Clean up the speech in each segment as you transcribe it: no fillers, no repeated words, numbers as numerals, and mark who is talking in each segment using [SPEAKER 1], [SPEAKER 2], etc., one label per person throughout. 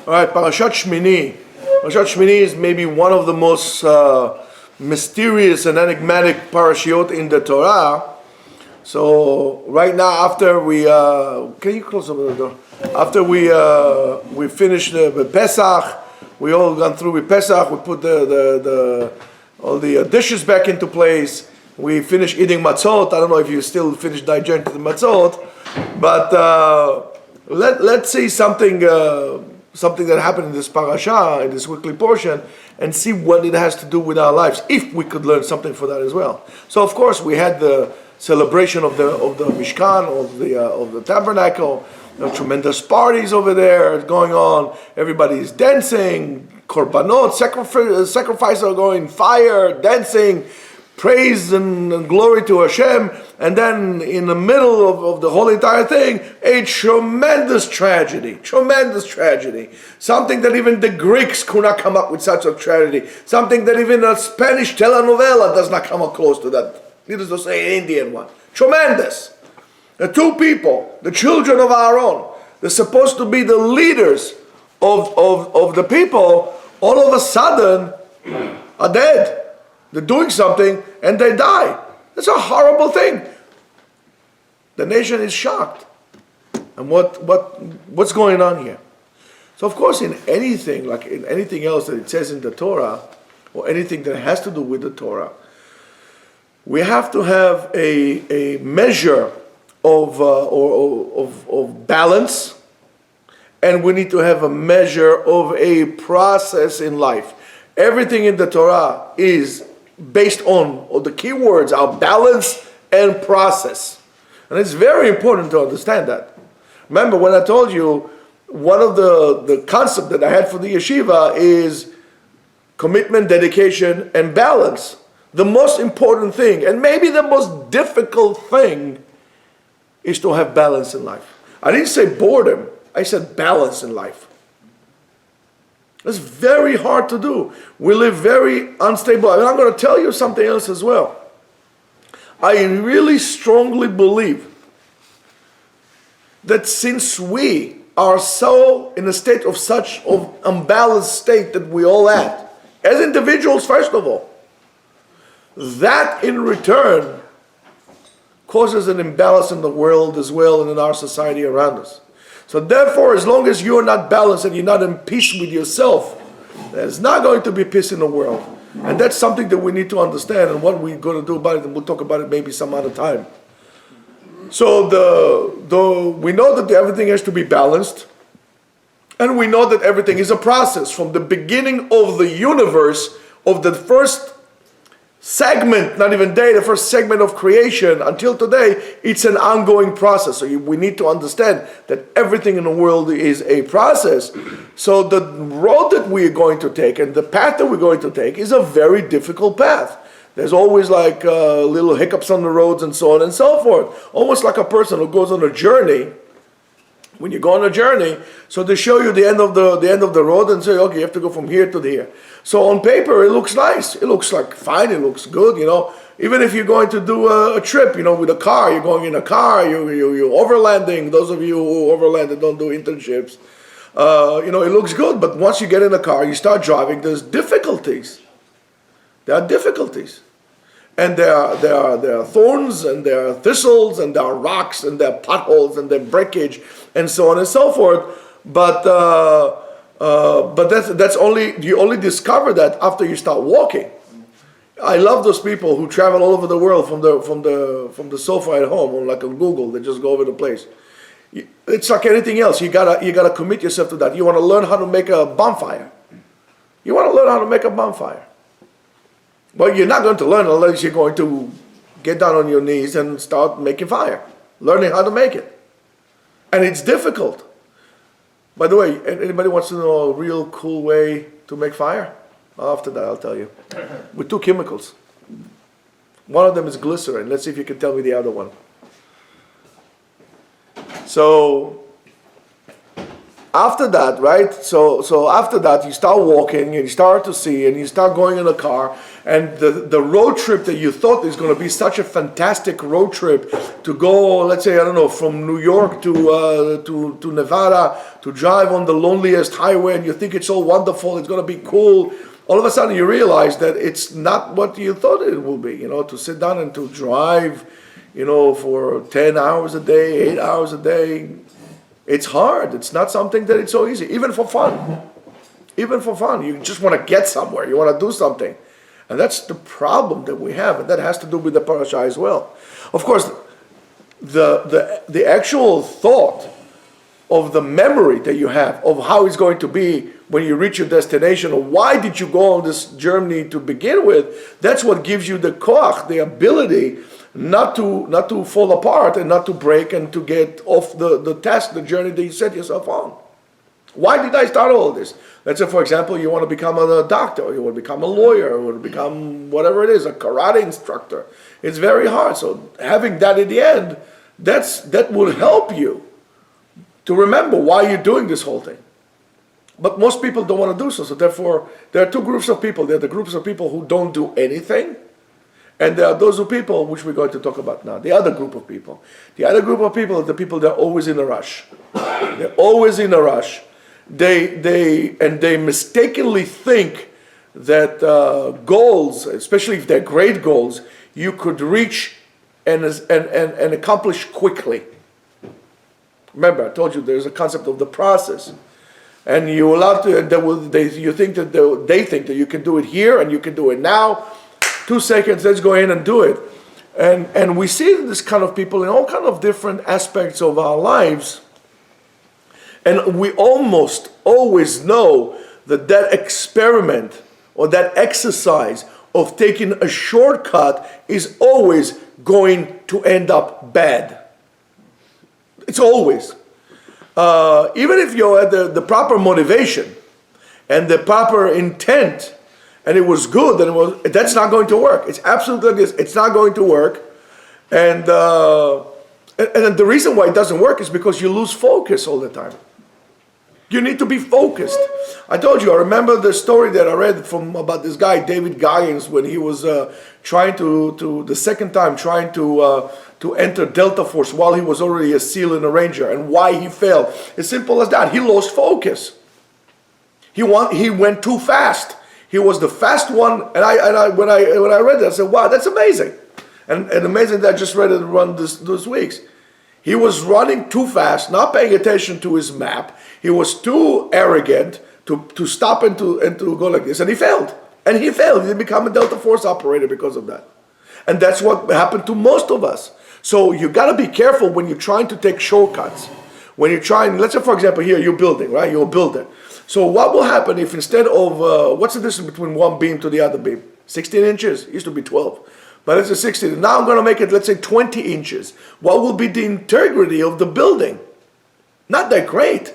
[SPEAKER 1] All right, Parashat Shemini. Parashat Shemini is maybe one of the most mysterious and enigmatic parashiot in the Torah. So right now, after we can you close the door? After we finished the Pesach, we all gone through with Pesach. We put all the dishes back into place. We finished eating matzot. I don't know if you still finished digesting the matzot, but let's see something that happened in this parasha, in this weekly portion, and see what it has to do with our lives, if we could learn something for that as well. So of course we had the celebration of the Mishkan, of the tabernacle. There are tremendous parties over there going on. Everybody's dancing, korbanot, sacrifices are going, fire, dancing, praise and glory to Hashem. And then in the middle of the whole entire thing, a tremendous tragedy. Something that even the Greeks could not come up with such a tragedy. Something that even a Spanish telenovela does not come up close to that. Needless to say, an Indian one. Tremendous. The two people, the children of Aaron, they're supposed to be the leaders of the people, all of a sudden are dead. They're doing something and they die. That's a horrible thing. The nation is shocked. And what's going on here? So of course in anything, like in anything else that it says in the Torah, or anything that has to do with the Torah, we have to have a measure of balance, and we need to have a measure of a process in life. Everything in the Torah is based on, or the key words are balance and process. And it's very important to understand that. Remember when I told you, one of the concept that I had for the yeshiva is commitment, dedication, and balance. The most important thing, and maybe the most difficult thing, is to have balance in life. I didn't say boredom, I said balance in life. It's very hard to do. We live very unstable. And I'm going to tell you something else as well. I really strongly believe that since we are so in a state of such of unbalanced state that we all at, as individuals first of all, that in return causes an imbalance in the world as well and in our society around us. So therefore, as long as you are not balanced and you're not in peace with yourself, there's not going to be peace in the world. And that's something that we need to understand, and what we're going to do about it, and we'll talk about it maybe some other time. So we know that everything has to be balanced, and we know that everything is a process. From the beginning of the universe, of the first segment, not even day, the first segment of creation until today, it's an ongoing process. So we need to understand that everything in the world is a process. So the road that we are going to take and the path that we're going to take is a very difficult path. There's always like little hiccups on the roads and so on and so forth. Almost like a person who goes on a journey. When you go on a journey, so they show you the end of the road and say, okay, you have to go from here to there. So on paper, it looks nice. It looks like fine. It looks good, you know. Even if you're going to do a trip, you know, with a car, you're going in a car, you're overlanding. Those of you who overland and don't do internships, you know, it looks good. But once you get in a car, you start driving, there's difficulties. There are difficulties. And there are thorns, and there are thistles, and there are rocks, and there are potholes, and there are breakage, and so on and so forth. But that's only, you only discover that after you start walking. I love those people who travel all over the world from the sofa at home, or like on Google. They just go over the place. It's like anything else. You gotta commit yourself to that. You want to learn how to make a bonfire. But you're not going to learn unless you're going to get down on your knees and start making fire. Learning how to make it. And it's difficult. By the way, anybody wants to know a real cool way to make fire? After that, I'll tell you. With two chemicals. One of them is glycerin. Let's see if you can tell me the other one. So, after that, right? So after that, you start walking and you start to see and you start going in a car, and the road trip that you thought is going to be such a fantastic road trip to go, let's say, I don't know, from New York to Nevada, to drive on the loneliest highway, and you think it's so wonderful, it's going to be cool. All of a sudden you realize that it's not what you thought it will be, to sit down and to drive, for 10 hours a day, 8 hours a day. It's hard. It's not something that it's so easy, even for fun. Even for fun. You just want to get somewhere. You want to do something. And that's the problem that we have, and that has to do with the parasha as well. Of course, the actual thought of the memory that you have of how it's going to be when you reach your destination, or why did you go on this journey to begin with, that's what gives you the koach, the ability not to fall apart and not to break and to get off the task, the journey that you set yourself on. Why did I start all this? Let's say, for example, you want to become a doctor, or you want to become a lawyer, or you want to become whatever it is, a karate instructor. It's very hard. So having that at the end, that will help you to remember why you're doing this whole thing. But most people don't want to do so. So therefore, there are two groups of people. There are the groups of people who don't do anything, and there are those people, which we're going to talk about now, the other group of people. The other group of people are the people that are always in a rush. They're always in a rush. They mistakenly think that goals, especially if they're great goals, you could reach and accomplish quickly. Remember, I told you there's a concept of the process. And you allow to, you think that they think that you can do it here and you can do it now. 2 seconds, let's go in and do it. And we see this kind of people in all kind of different aspects of our lives. And we almost always know that experiment or that exercise of taking a shortcut is always going to end up bad. It's always. Even if you had the proper motivation and the proper intent, and it was good, that's not going to work. It's absolutely this. It's not going to work. And the reason why it doesn't work is because you lose focus all the time. You need to be focused. I told you, I remember the story that I read about this guy, David Goggins, when he was trying the second time to enter Delta Force while he was already a SEAL and a Ranger, and why he failed. As simple as that. He lost focus. He went too fast. He was the fast one, and when I read that, I said, wow, that's amazing. And amazing that I just read it run those weeks. He was running too fast, not paying attention to his map. He was too arrogant to stop and to go like this, and he failed. And he failed. He didn't become a Delta Force operator because of that. And that's what happened to most of us. So you got to be careful when you're trying to take shortcuts. When you're trying, let's say for example here, you're building, right? You're a builder. So what will happen if instead of, what's the distance between one beam to the other beam? 16 inches? It used to be 12. But it's a 16. Now I'm going to make it, let's say 20 inches. What will be the integrity of the building? Not that great.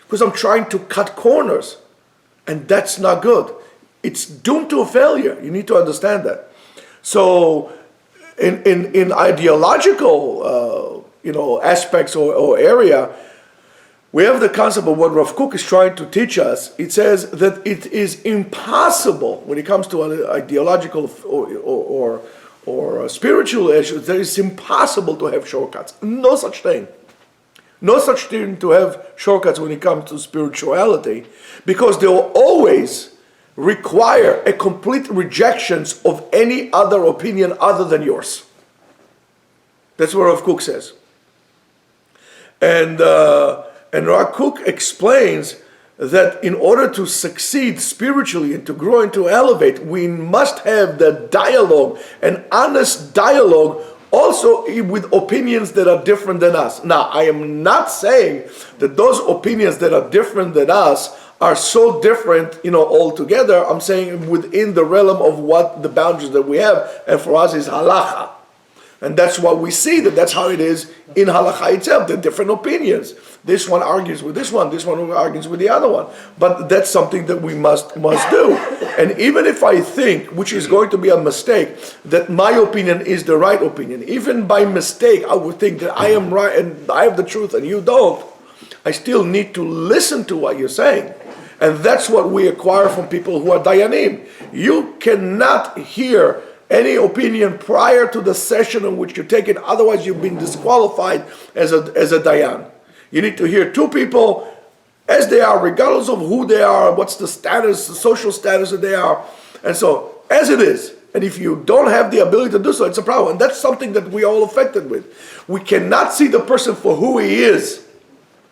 [SPEAKER 1] Because I'm trying to cut corners. And that's not good. It's doomed to a failure. You need to understand that. So in ideological aspects or area, we have the concept of what Rav Kook is trying to teach us. It says that it is impossible when it comes to ideological or spiritual issues, that it's impossible to have shortcuts. No such thing. No such thing to have shortcuts when it comes to spirituality, because they will always require a complete rejection of any other opinion other than yours. That's what Rav Kook says. And Rav Kook explains that in order to succeed spiritually and to grow and to elevate, we must have the dialogue, an honest dialogue, also with opinions that are different than us. Now, I am not saying that those opinions that are different than us are so different, altogether. I'm saying within the realm of what the boundaries that we have, and for us is halacha. And that's what we see, that's how it is in halacha itself. The different opinions. This one argues with this one argues with the other one. But that's something that we must do. And even if I think, which is going to be a mistake, that my opinion is the right opinion, even by mistake I would think that I am right and I have the truth and you don't, I still need to listen to what you're saying. And that's what we acquire from people who are dayanim. You cannot hear any opinion prior to the session in which you take it, otherwise you've been disqualified as a dayan. You need to hear two people as they are, regardless of who they are, what's the status, the social status that they are. And so, as it is, and if you don't have the ability to do so, it's a problem. And that's something that we are all affected with. We cannot see the person for who he is.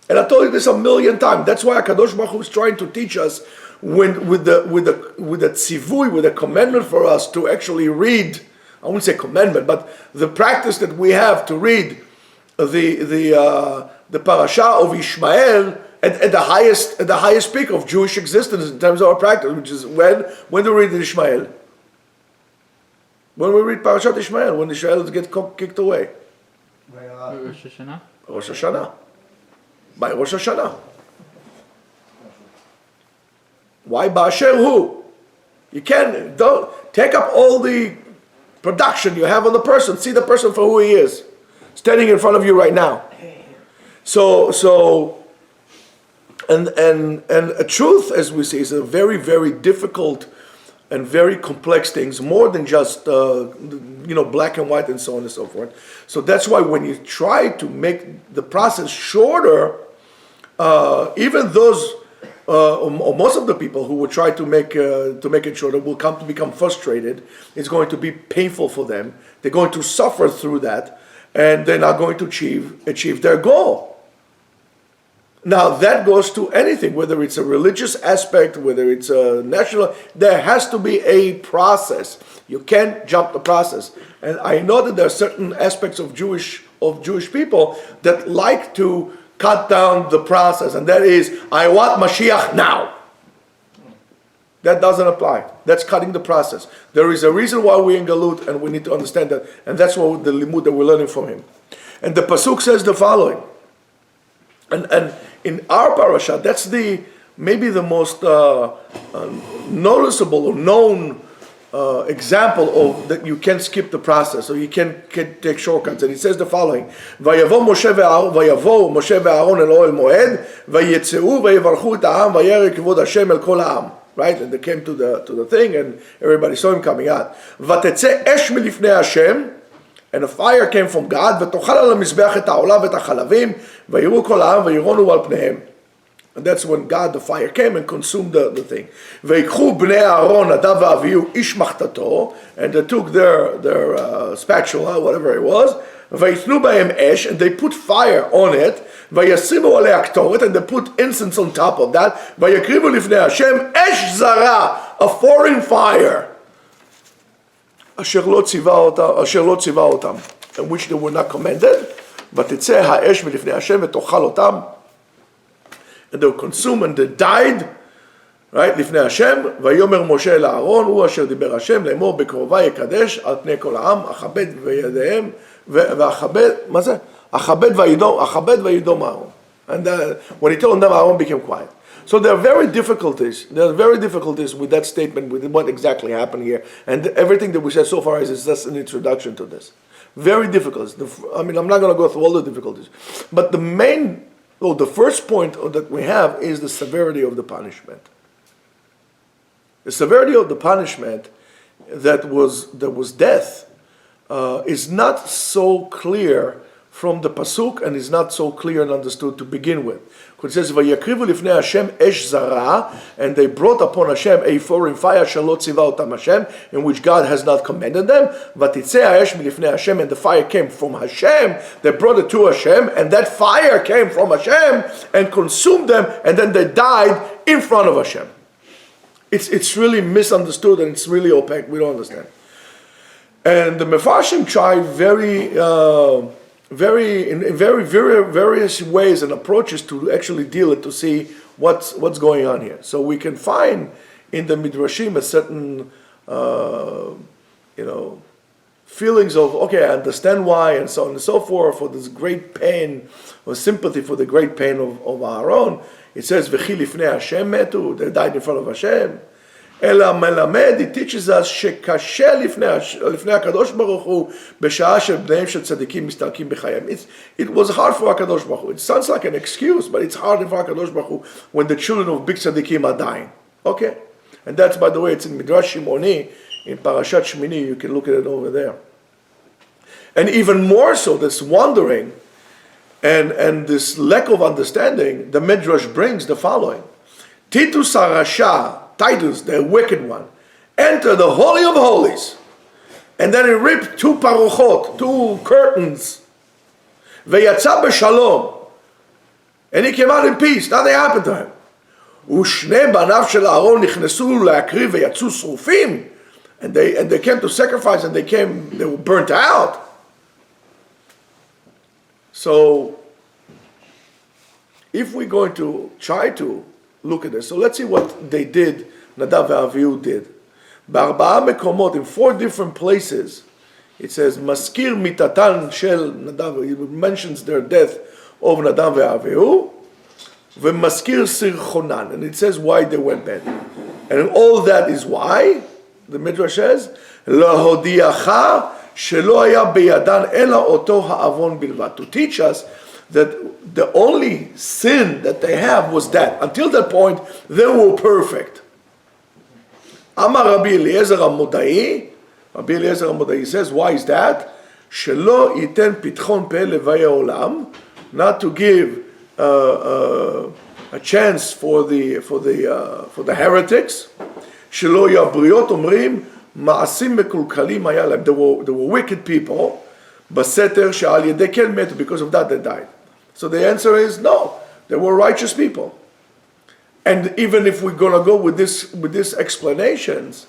[SPEAKER 1] And I told you this a million times. That's why HaKadosh Baruch Hu is trying to teach us with the tzivui, with a commandment for us to actually read. I wouldn't say commandment, but the practice that we have to read the Parashat of Ishmael at the highest peak of Jewish existence in terms of our practice, which is when do we read Ishmael? When we read Parashat Ishmael, when the Ishmaelites get kicked away.
[SPEAKER 2] Rosh Hashanah.
[SPEAKER 1] Rosh Hashanah. By Rosh Hashanah. Why Ba'asher Hu? You don't take up all the production you have on the person. See the person for who he is, standing in front of you right now. And a truth, as we see, is a very, very difficult and very complex things, more than just black and white and so on and so forth. So that's why when you try to make the process shorter, even those or most of the people who will try to make it shorter will come to become frustrated. It's going to be painful for them. They're going to suffer through that, and they're not going to achieve their goal. Now that goes to anything, whether it's a religious aspect, whether it's a national. There has to be a process. You can't jump the process. And I know that there are certain aspects of Jewish people that like to cut down the process, and that is, I want Mashiach now. That doesn't apply. That's cutting the process. There is a reason why we're in Galut, and we need to understand that, and that's what the limud that we're learning from him. And the pasuk says the following. And in our parasha, that's maybe the most noticeable or known example of that you can skip the process, or you can take shortcuts. And it says the following: Vayavo Moshe ve'Aaron el Ohel Moed, vayetzeu vayevarchu et ha'am, vayere kivod Hashem el kol ha'am. Right, and they came to the thing, and everybody saw him coming out. Vatetze esh milifnei Hashem. And a fire came from God, ותאכל על המזבח את העולה ואת החלבים, ויראו כל העם וירונו על פניהם. And that's when God, the fire came and consumed the thing. ויקחו בני אהרון, נדב ואביהו, איש מחתתו, and they took their spatula, whatever it was, ויתנו בהם אש, and they put fire on it, וישימו עליה קטורת, and they put incense on top of that, ויקריבו לפני השם אש זרה, a foreign fire. אשר לא ציווה אותם, in which they were not commanded, ותצא האש מלפני השם ותאכל אותם, and they were consumed and they died, right, לפני השם, ויאמר משה אל אהרון, הוא אשר דיבר השם, לאמור בקרובה יקדש על פני כל העם, אכבד בידיהם, ואכבד, מה זה? אכבד וידום אהרון. And when he told them, Aaron became quiet. So there are very difficulties. With that statement, with what exactly happened here, and everything that we said so far is just an introduction to this. Very difficult. I'm not going to go through all the difficulties, but the first point that we have is the severity of the punishment. The severity of the punishment that was death is not so clear from the pasuk, and is not so clear and understood to begin with. It says, "Vayakrivu lifnei Hashem esh zara," and they brought upon Hashem a foreign fire, shalot tziva otam Hashem, in which God has not commanded them. Vatitzei ha'esh milifnei Hashem, and the fire came from Hashem. They brought it to Hashem, and that fire came from Hashem and consumed them, and then they died in front of Hashem. It's really misunderstood, and it's really opaque. We don't understand. And the Mefarshim try in very various ways and approaches to actually deal it, to see what's going on here. So we can find in the Midrashim a certain feelings of, okay, I understand why, and so on and so forth, for this great pain or sympathy for the great pain of Aaron. It says, "V'chi lifnei Hashem metu," they died in front of Hashem. אלא מלמד, it teaches us שקשה לפני הקדוש ברוך הוא בשעה שבניהם של צדיקים מסתלקים בחייהם. It was hard for הקדוש ברוך הוא. It sounds like an excuse, but it's hard for הקדוש ברוך הוא when the children of big tzadikim are dying. Okay? And that's, by the way, it's in Midrash Shimoni, in Parashat Shemini, you can look at it over there. And even more so, this wandering and this lack of understanding, the Midrash brings the following. Titus HaRasha, Titus, the wicked one, entered the Holy of Holies, and then he ripped 2 parochot, 2 curtains, V'yatza b'shalom, and he came out in peace. Nothing happened to him. ושני בניו של אהרון נכנסו להקריב ויצאו שרופים, and they came to sacrifice, and they were burnt out. So, if we're going to try to look at this, so let's see what they did, Nadav and Avihu did. בארבעה מקומות, in 4 different places, it says, מזכיר מיתתן של נדב, it mentions their death of Nadav and Avihu, ומזכיר סרחונן, and it says why they went bad. And all that is why, the Midrash says, להודיעך שלא היה בידן אלא אותו העוון בלבד. To teach us that the only sin that they have was that. Until that point, they were perfect. Amar Rabbi Eliezer HaModai, Rabbi Eliezer HaModai says, why is that? שלא ייתן פתחון פה לווי העולם, not to give a chance for the heretics. שלא יבריות אומרים, מעשים מקולקלים היה להם. They were wicked people, בסתר שעל ידי כן מתו, because of that they died. So the answer is no, they were righteous people. And even if we're going to go with this explanations,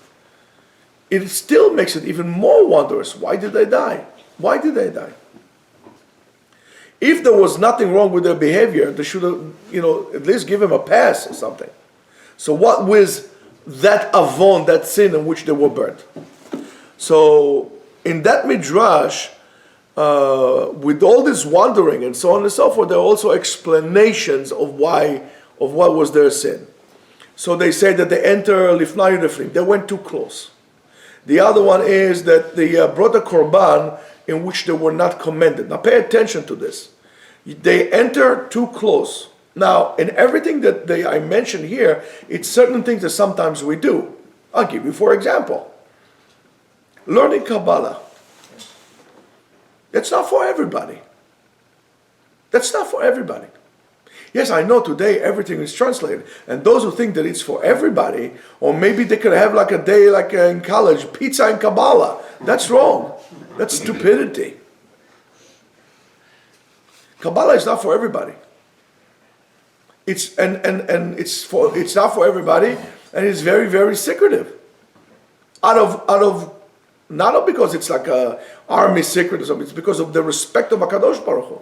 [SPEAKER 1] it still makes it even more wondrous. Why did they die? Why did they die? If there was nothing wrong with their behavior, they should have, at least give him a pass or something. So what was that avon, that sin in which they were burnt? So in that midrash, with all this wandering and so on and so forth, there are also explanations of what was their sin. So they say that they enter lifnai lifnim, they went too close. The other one is that they brought a korban in which they were not commended. Now pay attention to this. They enter too close. Now, in everything that I mentioned here, it's certain things that sometimes we do. I'll give you, for example, learning Kabbalah. That's not for everybody. That's not for everybody. Yes, I know today everything is translated, and those who think that it's for everybody, or maybe they could have like a day like in college, pizza and Kabbalah, that's wrong. That's stupidity. Kabbalah is not for everybody. It's not for everybody, and it's very, very secretive. Out of not because it's like a army secret or something, it's because of the respect of HaKadosh Baruch Hu.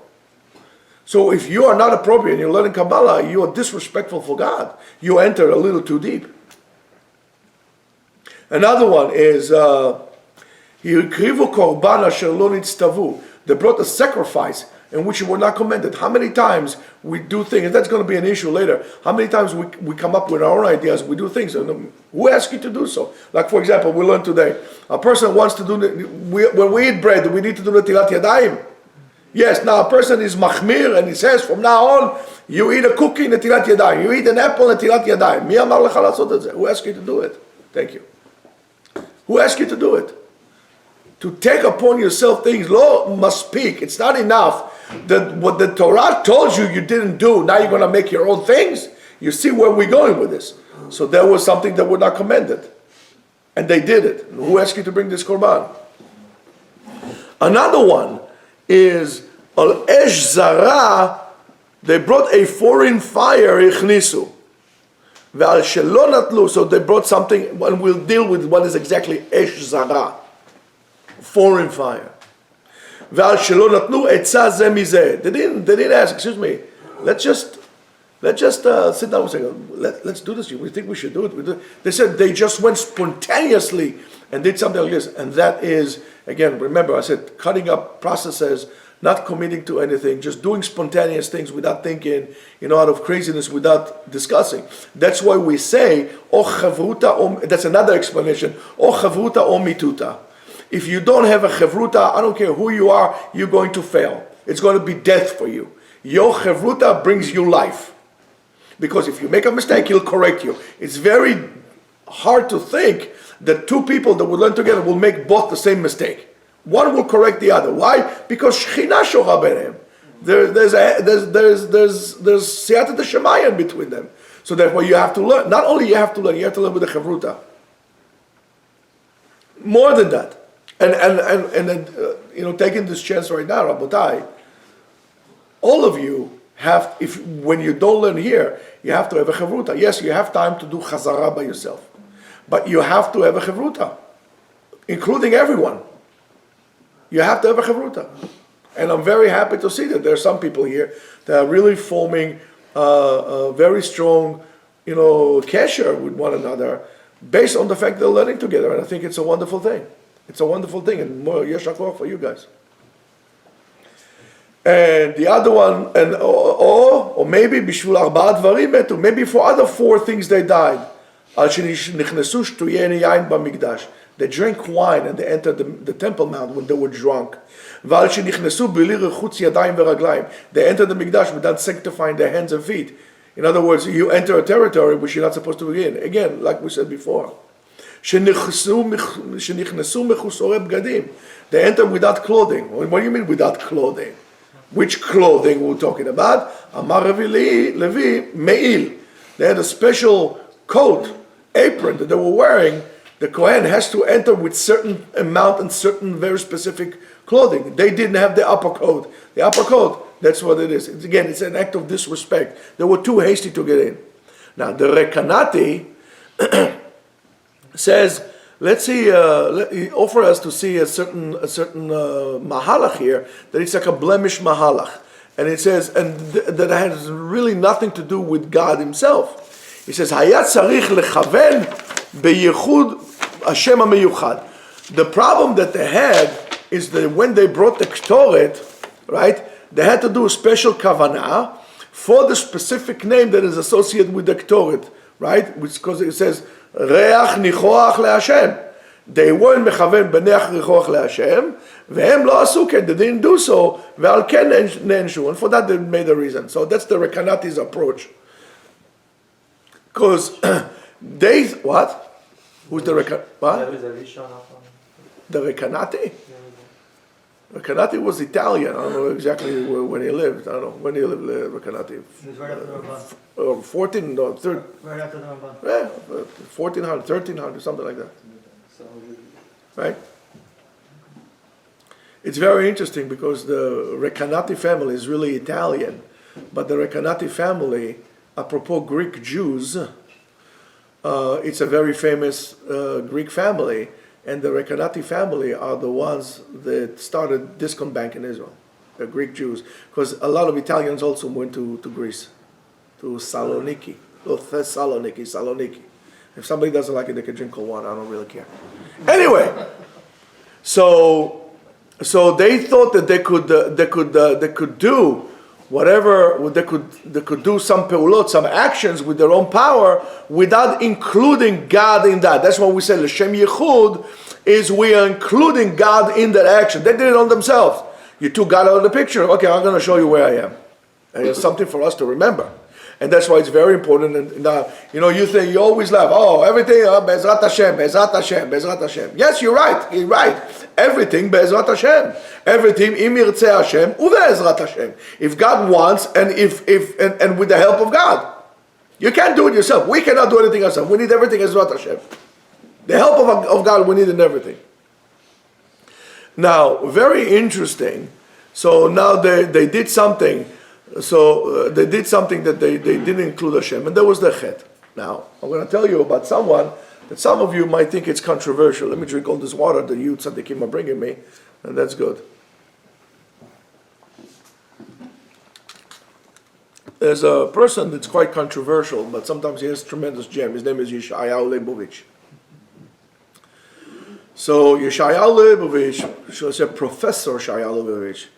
[SPEAKER 1] So if you are not appropriate and you're learning Kabbalah, you are disrespectful for God. You enter a little too deep. Another one is they brought a sacrifice in which you were not commended. How many times we do things, and that's going to be an issue later, how many times we come up with our own ideas, we do things, and who asked you to do so? Like for example, we learned today, a person wants to do, when we eat bread, we need to do Netilat Yadayim. Yes, now a person is machmir and he says from now on, you eat a cookie, Netilat Yadayim, you eat an apple, Netilat Yadayim. Mi amar lecha lasot et zeh? Who asked you to do it? Thank you. Who asked you to do it? To take upon yourself things, Lo must speak. It's not enough that what the Torah told you didn't do, now you're going to make your own things. You see where we're going with this. So there was something that were not commended. And they did it. And who asked you to bring this korban? Another one is al esh zara, they brought a foreign fire, ichnisu. Ve'al shelo natlu, so they brought something, and we'll deal with what is exactly esh zara, foreign fire. Ve'al shelo natlu etza ze mizeh. They didn't ask, excuse me, let's just sit down and say, let's do this. We think we should do it. They said they just went spontaneously and did something like this. And that is, again, remember I said cutting up processes, not committing to anything, just doing spontaneous things without thinking, out of craziness, without discussing. That's why we say, O chavruta, that's another explanation, O chavruta o mituta. If you don't have a chavruta, I don't care who you are, you're going to fail. It's going to be death for you. Your chavruta brings you life. Because if you make a mistake, he'll correct you. It's very hard to think that two people that will learn together will make both the same mistake. One will correct the other. Why? Because Shechina shoha benehem. There's siyata d'shemayim between them. So therefore you have to learn. Not only you have to learn with the chavruta. More than that. And taking this chance right now, Rabotai, all of you have, when you don't learn here, you have to have a chavruta. Yes, you have time to do chazara by yourself. But you have to have a chavruta. Including everyone. You have to have a chavruta. And I'm very happy to see that there are some people here that are really forming a very strong, kesher with one another based on the fact they're learning together. And I think it's a wonderful thing. It's a wonderful thing. And more yesh hakoach for you guys. And the other one, or maybe bishvul arba'a dvarim metu, maybe for other 4 things they died. Al shenichnesu shtuyei yain b'mikdash. They drank wine and they entered the Temple Mount when they were drunk. Val shenichnesu b'li rechutz yadayim v'raglayim. They entered the mikdash without sanctifying their hands and feet. In other words, you enter a territory which you're not supposed to be in. Again, like we said before. Shenichnesu mechusore b'gadim. They entered without clothing. What do you mean without clothing? Which clothing we're talking about? Amar Levi Meil. They had a special coat, apron that they were wearing. The Kohen has to enter with certain amount and certain very specific clothing. They didn't have the upper coat. The upper coat, that's what it is. It's an act of disrespect. They were too hasty to get in. Now, the Rekanati says, let's see, he offers us to see a certain mahalach here, that it's like a blemish mahalach. And it says, that has really nothing to do with God himself. He says, Hayat tzarich lechaven beyichud Hashem hamiyuchad. The problem that they had is that when they brought the Ktoret, right, they had to do a special kavanah for the specific name that is associated with the Ktoret, right? Because it says, Reach nichoach leHashem. They weren't mechaven b'neach nichoach leHashem, vehem lo asu ken, they didn't do so, ve'al ken ne'enshu, and for that they made a reason. So that's the Rekanati's approach. Because they, what? Who's the Rekanati? What? The Rekanati? Rekanati was Italian. I don't know exactly when he lived. I don't know. When he lived, Rekanati?
[SPEAKER 3] It was right after the Ramban.
[SPEAKER 1] 14, no, 13.
[SPEAKER 3] Right after the Ramban.
[SPEAKER 1] Yeah, 1400, 1300, something like that. Right? It's very interesting because the Rekanati family is really Italian, but the Rekanati family, apropos Greek Jews, it's a very famous Greek family, and the Rekanati family are the ones that started Discount Bank in Israel, the Greek Jews, because a lot of Italians also went to Greece, to Saloniki. Saloniki. If somebody doesn't like it, they can drink cold water. I don't really care. Anyway, so they thought that they could do whatever, they could do some peulot, some actions with their own power without including God in that. That's what we say, L'Shem Yichud, is we are including God in that action. They did it on themselves. You took God out of the picture. Okay, I'm going to show you where I am. And it's something for us to remember. And that's why it's very important. And now, you think, you always laugh, everything, Be'ezrat Hashem, Be'ezrat Hashem, Be'ezrat Hashem. Yes, you're right. Everything Be'ezrat Hashem. Everything Im Yirtzeh Hashem uVe'ezrat Hashem. If God wants, and and with the help of God. You can't do it yourself. We cannot do anything ourselves. We need everything Be'ezrat Hashem. The help of God, we need in everything. Now, very interesting. So now they did something. So they did something that they didn't include Hashem, and that was the chet. Now, I'm going to tell you about someone that some of you might think it's controversial. Let me drink all this water that you tzaddikim are bringing me, and that's good. There's a person that's quite controversial, but sometimes he has tremendous gem. His name is Yeshayahu Leibovich. So Yeshayahu Leibovich, should I say Professor Yeshayahu Leibovich,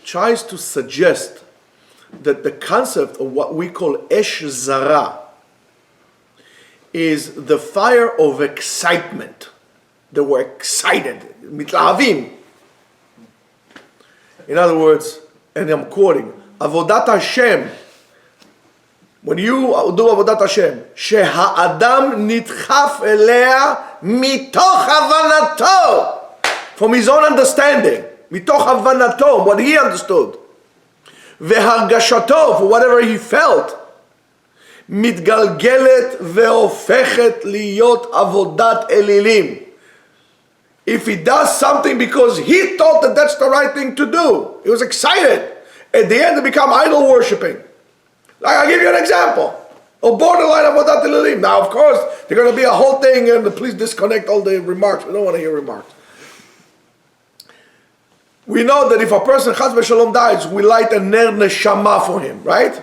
[SPEAKER 1] tries to suggest that the concept of what we call Esh Zara is the fire of excitement. They were excited, mitlahavim. In other words, and I'm quoting, Avodat Hashem, when you do Avodat Hashem, שהאדם נדחף אליה מתוך הבנתו, from his own understanding, מתוך הבנתו, what he understood, והרגשתו, for whatever he felt, מתגלגלת והופכת להיות עבודת אלילים. If he does something because he thought that that's the right thing to do, he was excited, at the end it become idol worshipping. Like, I'll give you an example. Or borderline avodat elalim. Now, of course, there's going to be a whole thing, and please disconnect all the remarks. We don't want to hear remarks. We know that if a person, chas v'shalom, dies, we light a ner neshama for him, right?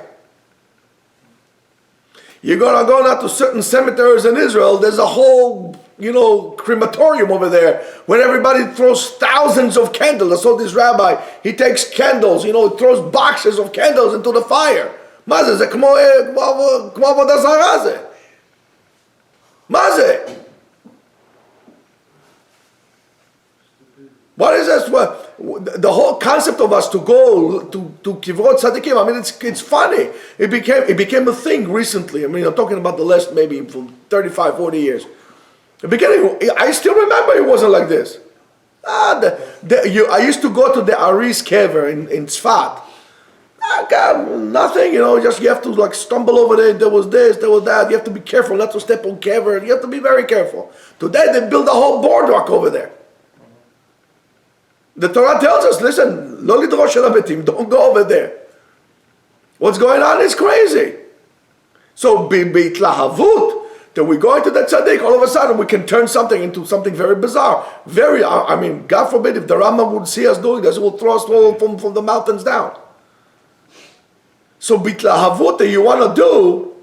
[SPEAKER 1] You're going to go now to certain cemeteries in Israel, there's a whole, crematorium over there, where everybody throws thousands of candles. I saw this rabbi, he takes candles, he throws boxes of candles into the fire. מה זה? זה כמו עבודה זרה זה. מה זה? What is this? The whole concept of us to go to kivrot tzaddikim, I mean, it's funny. It became a thing recently. I mean, I'm talking about the last maybe from 35, 40 years. The beginning, I still remember it wasn't like this. I used to go to the Aris Kever in Tzfat. Nothing, just you have to stumble over there. There was this, there was that. You have to be careful not to step on kever. You have to be very careful. Today they build a whole boardwalk over there. The Torah tells us, listen, lo lidrosh el hametim, don't go over there. What's going on is crazy. So beitlahavut, that we go into that tzaddik, all of a sudden we can turn something into something very bizarre. God forbid if the Rambam would see us doing this, it will throw us from the mountains down. So bitlahavut, that you want to do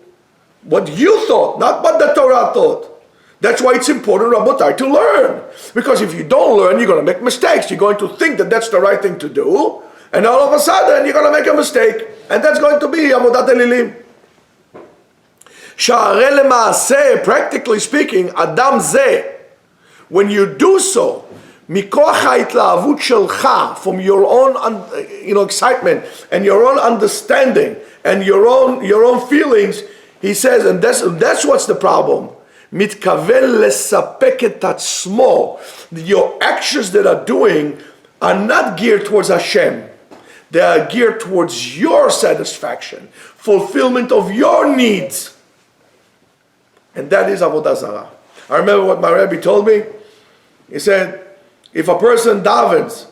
[SPEAKER 1] what you thought, not what the Torah thought. That's why it's important, Rabotai, to learn. Because if you don't learn, you're going to make mistakes. You're going to think that that's the right thing to do, and all of a sudden you're going to make a mistake, and that's going to be avodat elilim. Sha'arei lema'aseh, practically speaking, adam zeh, when you do so, mikoach ha'itlahavut shelcha, from your own excitement and your own understanding and your own feelings, he says, and that's what's the problem. מתכוון לספק את עצמו. Your actions that are doing are not geared towards Hashem. They are geared towards your satisfaction, fulfillment of your needs. And that is Avodah Zarah. I remember what my Rebbe told me. He said, if a person davens,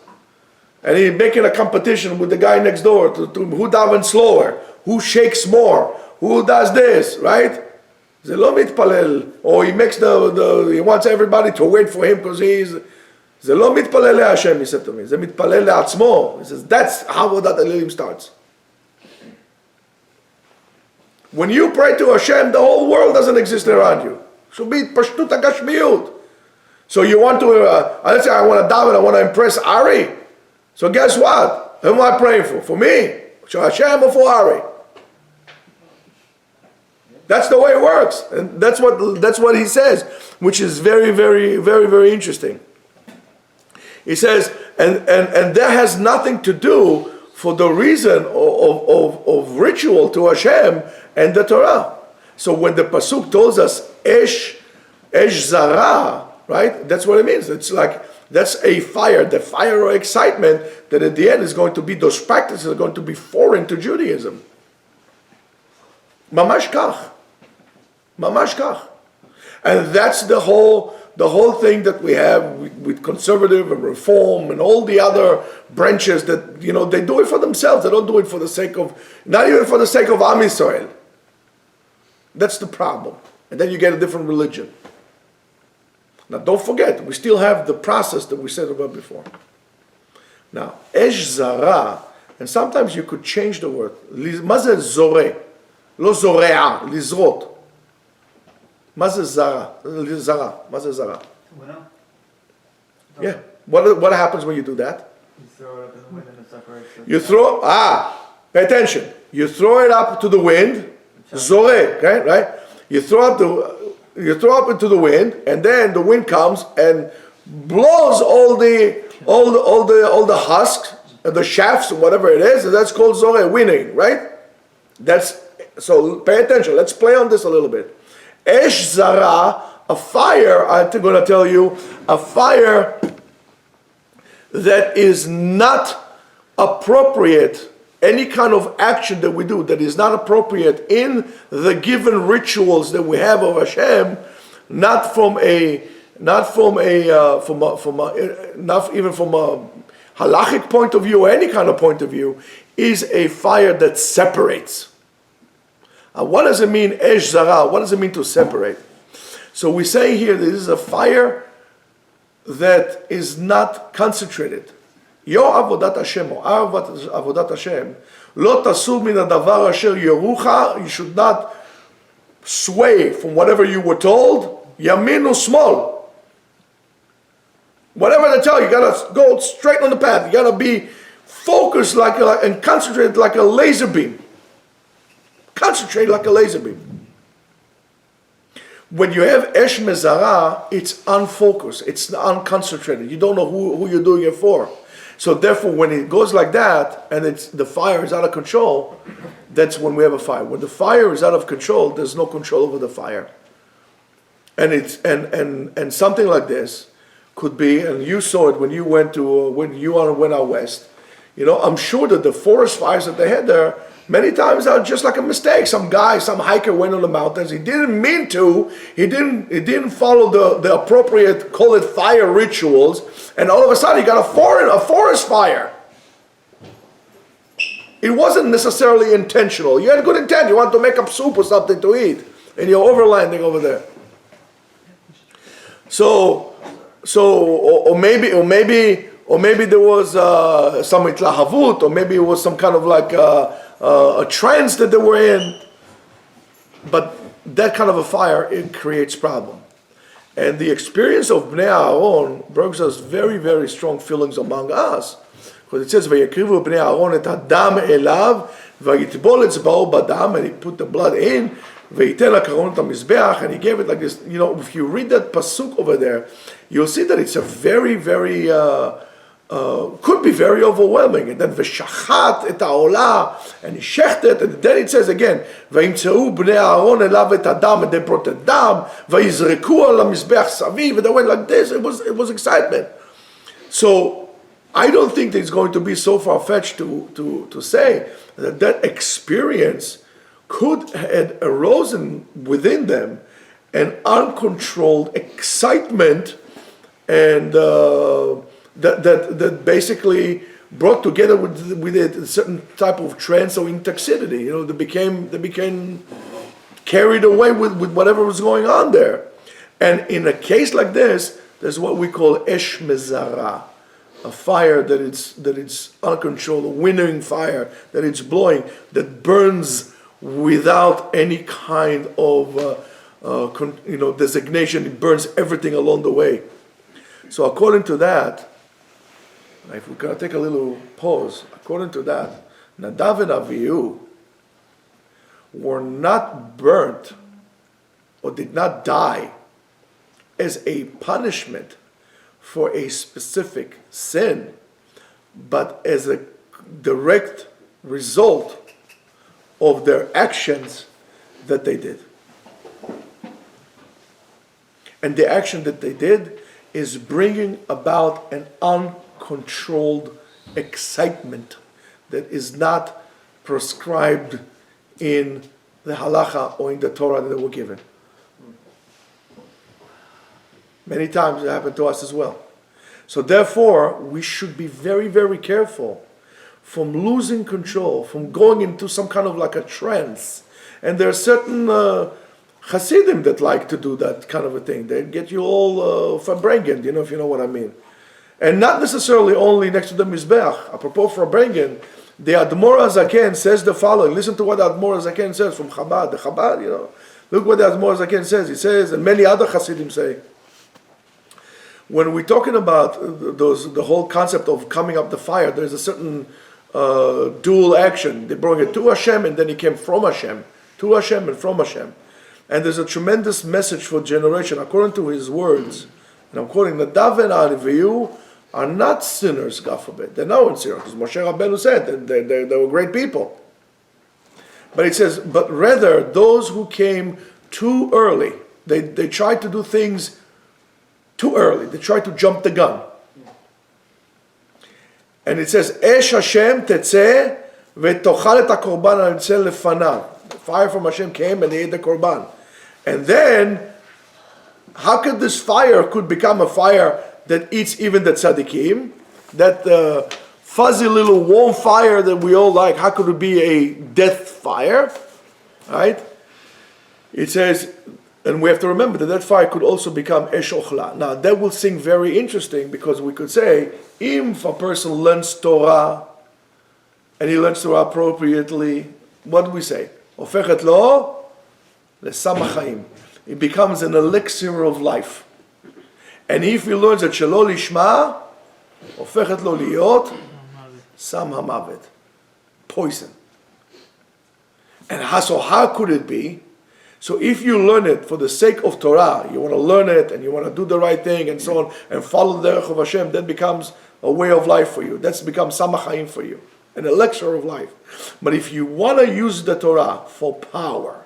[SPEAKER 1] and he's making a competition with the guy next door, to who davens slower, who shakes more, who does this, right? זה לא מתפלל, or he wants everybody to wait for him because זה לא מתפלל להשם, he said to me, זה מתפלל לעצמו. He says, that's how Avodat Elilim starts. When you pray to Hashem, the whole world doesn't exist around you. Should be pashtuta gashmiyut. So you want to, let's say I want to daven, I want to impress Ari. So guess what? Who am I praying for? For me? For Hashem or for Ari? That's the way it works, and that's what he says, which is very, very, very, very interesting. He says, and that has nothing to do for the reason of ritual to Hashem and the Torah. So when the pasuk tells us esh zara, right? That's what it means. It's like that's a fire, the fire of excitement that at the end is going to be, those practices are going to be foreign to Judaism. Mamash kach. Mamash kach. And that's the whole thing that we have with conservative and reform and all the other branches that, they do it for themselves. They don't do it for the sake of, not even for the sake of Am Yisrael. That's the problem. And then you get a different religion. Now don't forget, we still have the process that we said about before. Now, Esh Zara, and sometimes you could change the word. מה זה זורע? לא זורע, לזרות. מה זה זרה? זרה. מה זה זרה? Yeah. What happens when you do that?
[SPEAKER 3] You throw it up in the wind and it separates it.
[SPEAKER 1] You throw, pay attention. You throw it up to the wind, zoreh, okay, right? You throw up into the wind, and then the wind comes and blows all the husks, and the shafts, whatever it is, and that's called zoreh, winning, right? So pay attention. Let's play on this a little bit. Esh zara, a fire. I'm going to tell you, a fire that is not appropriate. Any kind of action that we do that is not appropriate in the given rituals that we have of Hashem, not even from a halachic point of view or any kind of point of view, is a fire that separates. What does it mean, esh zara? What does it mean to separate? So we say here that this is a fire that is not concentrated. Yo avodat Hashem, or avodat Hashem, lo tasur min hadavar asher yerucha, you should not sway from whatever you were told, yamin or small. Whatever they tell you, you gotta go straight on the path. You gotta be focused and concentrated like a laser beam. Concentrate like a laser beam. When you have esh mezara, it's unfocused, it's unconcentrated. You don't know who you're doing it for. So therefore, when it goes like that, and the fire is out of control, that's when we have a fire. When the fire is out of control, there's no control over the fire. And and something like this could be, and you saw it when you went out west. You know, I'm sure that the forest fires that they had there many times are just like a mistake. Some hiker went on the mountains. He didn't mean to. He didn't follow the appropriate, call it fire rituals, and all of a sudden he got a forest fire. It wasn't necessarily intentional. You had good intent. You want to make up soup or something to eat, and you're overlanding over there. Or maybe there was some itlahavut, or maybe it was some kind of like a trance that they were in. But that kind of a fire, it creates problem. And the experience of Bnei Aaron brings us very, very strong feelings among us. Because it says, "Vayakrivu Bnei Aaron et hadam elav, vayitbol etzba'o badam," and he put the blood in, "Vayiten hakaron et hamizbeach," and he gave it like this. You know, if you read that pasuk over there, you'll see that it's a very, very could be very overwhelming. And then v'shachat et ha'olah, and he shechted, and then it says again, v'imtzeu bnei Aaron elav et hadam, and they brought the dam, v'yizreku al hamizbeach saviv, and they went like this. It was excitement. So I don't think that it's going to be so far-fetched to say that experience could have arisen within them an uncontrolled excitement, and that basically brought together with it a certain type of trance or intoxicity. You know, they became carried away with whatever was going on there. And in a case like this, there's what we call esh mezara, a fire that it's uncontrolled, a winnowing fire that it's blowing, that burns without any kind of designation. It burns everything along the way. So according to that, if we're going to take a little pause, according to that, Nadav and Avihu were not burnt or did not die as a punishment for a specific sin, but as a direct result of their actions that they did. And the action that they did is bringing about an uncontrolled excitement that is not prescribed in the halacha or in the Torah that they were given. Many times it happened to us as well. So therefore, we should be very, very careful from losing control, from going into some kind of like a trance. And there are certain Hasidim that like to do that kind of a thing. They get you all verbrengen, if you know what I mean. And not necessarily only next to the Mizbeach. Apropos verbrengen, the Admor HaZaken says the following. Listen to what the Admor HaZaken says from Chabad. The Chabad, look what the Admor HaZaken says. He says, and many other Hasidim say, when we're talking about the whole concept of coming up the fire, there's a certain dual action. They brought it to Hashem and then it came from Hashem, to Hashem and from Hashem. And there's a tremendous message for generation, according to his words. And I'm quoting, Nadav and Avihu are not sinners, God forbid. They're not sinners, because Moshe Rabbeinu said they were great people. But it says, but rather those who came too early, they tried to do things too early. They tried to jump the gun. And it says, Esh Hashem tetzeh v'tochal et hakorban ha'nitzeh lefanav. The fire from Hashem came and they ate the korban. And then, how could this fire could become a fire that eats even the tzaddikim? That fuzzy little warm fire that we all like, how could it be a death fire? Right? It says, and we have to remember that fire could also become Esh Ochla. Now that will seem very interesting because we could say, if a person learns Torah, and he learns Torah appropriately, what do we say? Ofechet lo lesam chaim. It becomes an elixir of life. And if he learns that shelo lishma, ofechet lo liot sam hamavet, poison. And so how could it be? So if you learn it for the sake of Torah, you want to learn it and you want to do the right thing and so on, and follow the derech of Hashem, that becomes a way of life for you. That's become samachayim for you, an elixir of life. But if you want to use the Torah for power,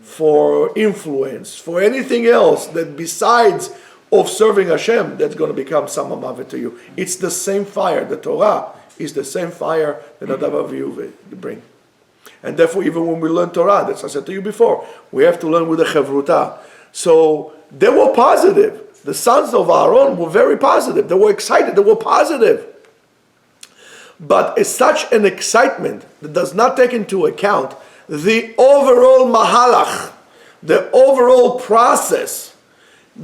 [SPEAKER 1] for influence, for anything else that besides of serving Hashem, that's going to become samamavet to you. It's the same fire. The Torah is the same fire that Nadav Avihu bring. And therefore, even when we learn Torah, that's I said to you before, we have to learn with the Chevruta. So they were positive. The sons of Aaron were very positive. They were excited. They were positive. But it's such an excitement that does not take into account the overall mahalach, the overall process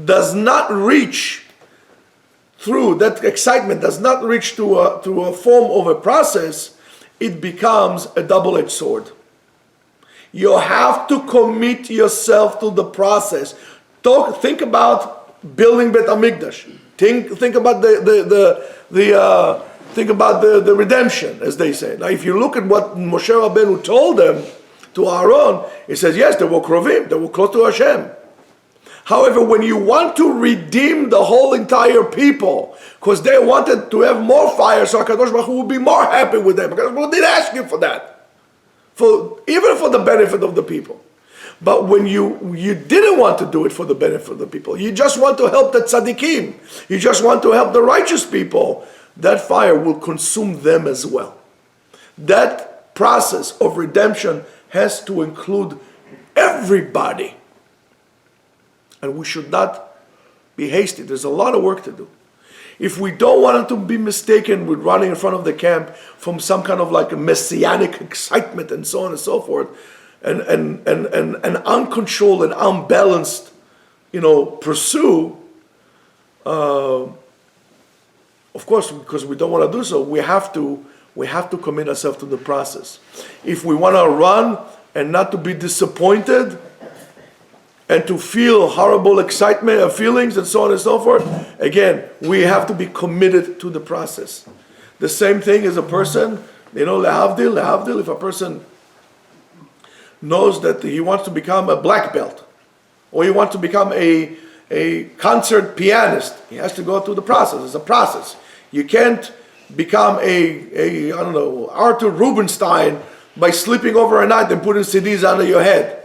[SPEAKER 1] does not reach through that excitement, does not reach to a form of a process. It becomes a double-edged sword. You have to commit yourself to the process. Think about building Bet HaMikdash. Think about the redemption, as they say. Now, if you look at what Moshe Rabbeinu told them to Aaron, it says yes, they were krovim, they were close to Hashem. However, when you want to redeem the whole entire people, because they wanted to have more fire, so HaKadosh Baruch Hu would be more happy with them, because we did ask you for that, even for the benefit of the people. But when you didn't want to do it for the benefit of the people, you just want to help the tzaddikim, you just want to help the righteous people, that fire will consume them as well. That process of redemption has to include everybody. And we should not be hasty. There's a lot of work to do. If we don't want to be mistaken with running in front of the camp from some kind of like a messianic excitement and so on and so forth, and uncontrolled and unbalanced, pursue, of course, because we don't want to do so, we have to commit ourselves to the process. If we want to run and not to be disappointed, and to feel horrible excitement and feelings and so on and so forth, again, we have to be committed to the process. The same thing as a person, lehavdil, if a person knows that he wants to become a black belt, or he wants to become a concert pianist, he has to go through the process. It's a process. You can't become Arthur Rubinstein by sleeping over a night and putting CDs under your head.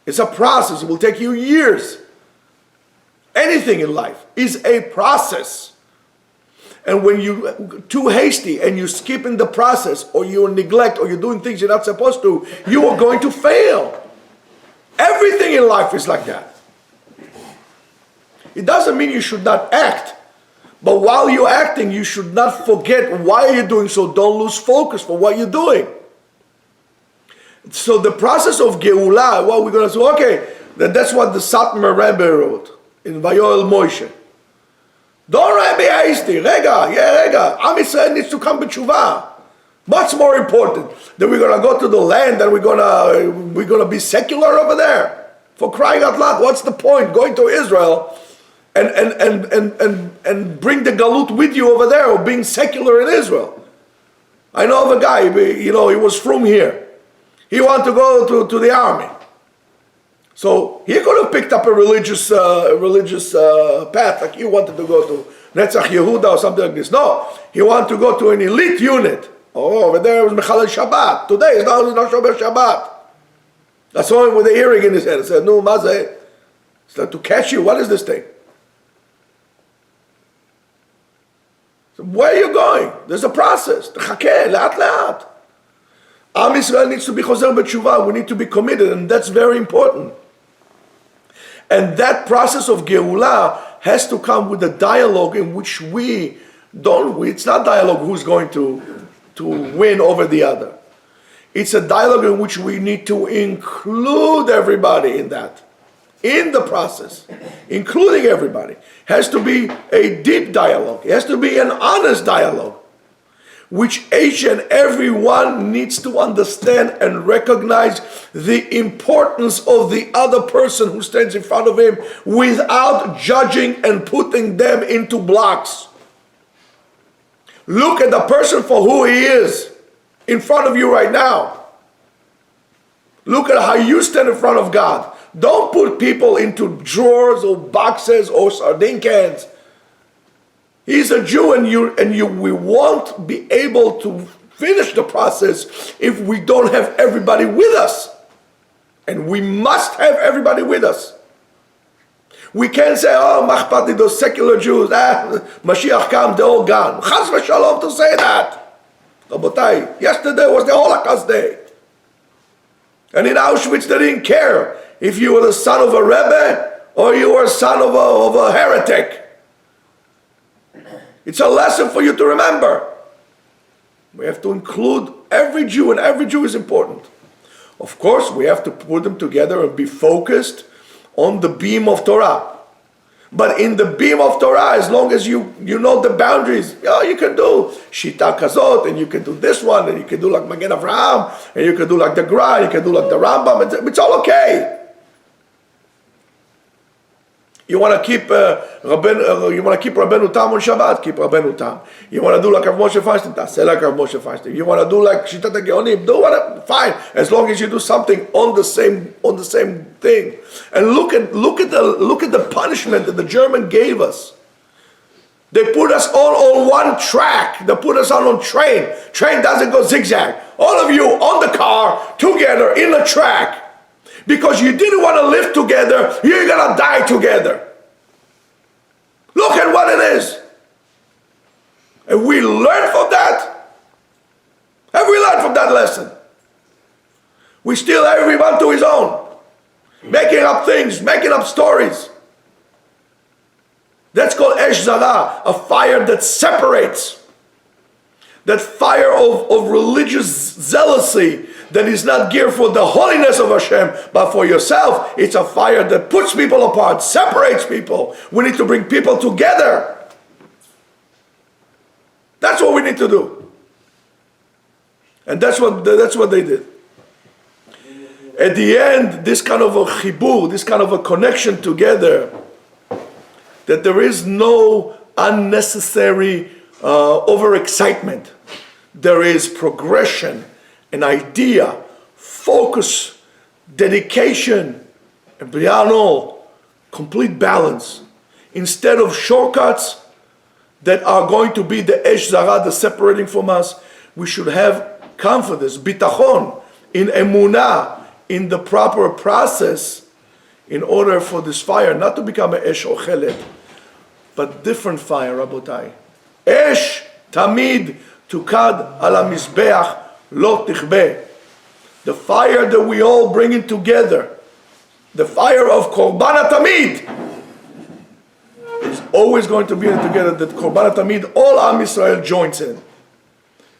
[SPEAKER 1] It's a process. It will take you years. Anything in life is a process. And when you're too hasty and you skip in the process, or you neglect, or you're doing things you're not supposed to, you are going to fail. Everything in life is like that. It doesn't mean you should not act. But while you're acting, you should not forget why you're doing so. Don't lose focus for what you're doing. So the process of Geulah, what we're going to say, okay, that's what the Satmar Rebbe wrote in Vayoel Moshe. Don't be hasty. Rega. Am Yisrael needs to come b'tshuva. Much more important that we're going to go to the land and we're going to be secular over there. For crying out loud, what's the point going to Israel and bring the galut with you over there, or being secular in Israel. I know of a guy, he was from here. He wanted to go to the army. So he could have picked up a religious path, like you wanted to go to Netzach Yehuda or something like this. No, he wanted to go to an elite unit. Oh, over there was Mechalel Shabbat. Today he's not Shomer Shabbat. I saw him with a earring in his head. I said, no, Mazeh, it's like to catch you. What is this thing? So where are you going? There's a process. Chakeh, laat laat. Am Yisrael needs to be chozer b'tshuva. We need to be committed, and that's very important. And that process of Geulah has to come with a dialogue in which it's not dialogue who's going to win over the other. It's a dialogue in which we need to include everybody in that, in the process, including everybody. Has to be a deep dialogue. It has to be an honest dialogue, which each and every one needs to understand and recognize the importance of the other person who stands in front of him without judging and putting them into blocks. Look at the person for who he is in front of you right now. Look at how you stand in front of God. Don't put people into drawers or boxes or sardine cans. He's a Jew, and we won't be able to finish the process if we don't have everybody with us. And we must have everybody with us. We can't say, oh, machpati, those secular Jews, Mashiach comes, they're all gone. Chas v'shalom to say that. Rabotai, yesterday was the Holocaust Day. And in Auschwitz, they didn't care if you were the son of a Rebbe or you were a son of a heretic. It's a lesson for you to remember. We have to include every Jew, and every Jew is important. Of course, we have to put them together and be focused on the beam of Torah. But in the beam of Torah, as long as you know the boundaries, you can do Shita Kazot, and you can do this one, and you can do like Magen Avraham, and you can do like the Gra, you can do like the Rambam. It's all okay. You want to keep Rabbeinu Tam on Shabbat, keep Rabbeinu Tam. You want to do like Rav Moshe Feinstein, say like Rav Moshe Feinstein. You want to do like Shitat HaGeonim, do whatever, fine, as long as you do something on the same thing. And look at the punishment that the German gave us. They put us all on one track. They put us on train. Train doesn't go zigzag. All of you on the car together in the track. Because you didn't want to live together, you're going to die together. Look at what it is. And we learned from that. Have we learned from that lesson? We still everyone to his own. Making up things, making up stories. That's called Esh Zara, a fire that separates. That fire of religious zealousy that is not geared for the holiness of Hashem, but for yourself. It's a fire that puts people apart, separates people. We need to bring people together. That's what we need to do. And that's what they did. At the end, this kind of a chibur, this kind of a connection together, that there is no unnecessary overexcitement. There is progression, an idea, focus, dedication, and beyond all, complete balance. Instead of shortcuts that are going to be the Esh Zara, the separating from us, we should have confidence, bitachon, in emunah, in the proper process, in order for this fire not to become an Esh Ochelet, but different fire, Rabotai. Esh tamid tukad ala mizbeach lo tichbeh. The fire that we all bring in together, the fire of Korban Tamid, is always going to be together. That Korban Tamid, all Am Yisrael joins in.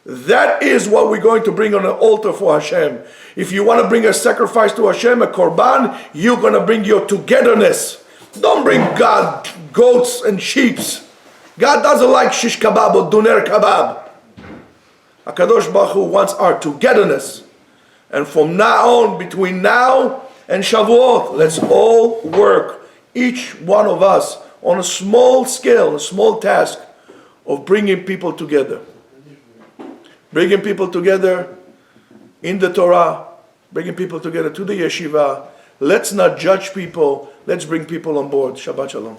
[SPEAKER 1] That is what we're going to bring on the altar for Hashem. If you want to bring a sacrifice to Hashem, a Korban, you're going to bring your togetherness. Don't bring God goats and sheeps. God doesn't like shish kebab or doner kebab. HaKadosh Baruch Hu wants our togetherness. And from now on, between now and Shavuot, let's all work, each one of us, on a small scale, a small task of bringing people together. Bringing people together in the Torah, bringing people together to the yeshiva. Let's not judge people, let's bring people on board. Shabbat Shalom.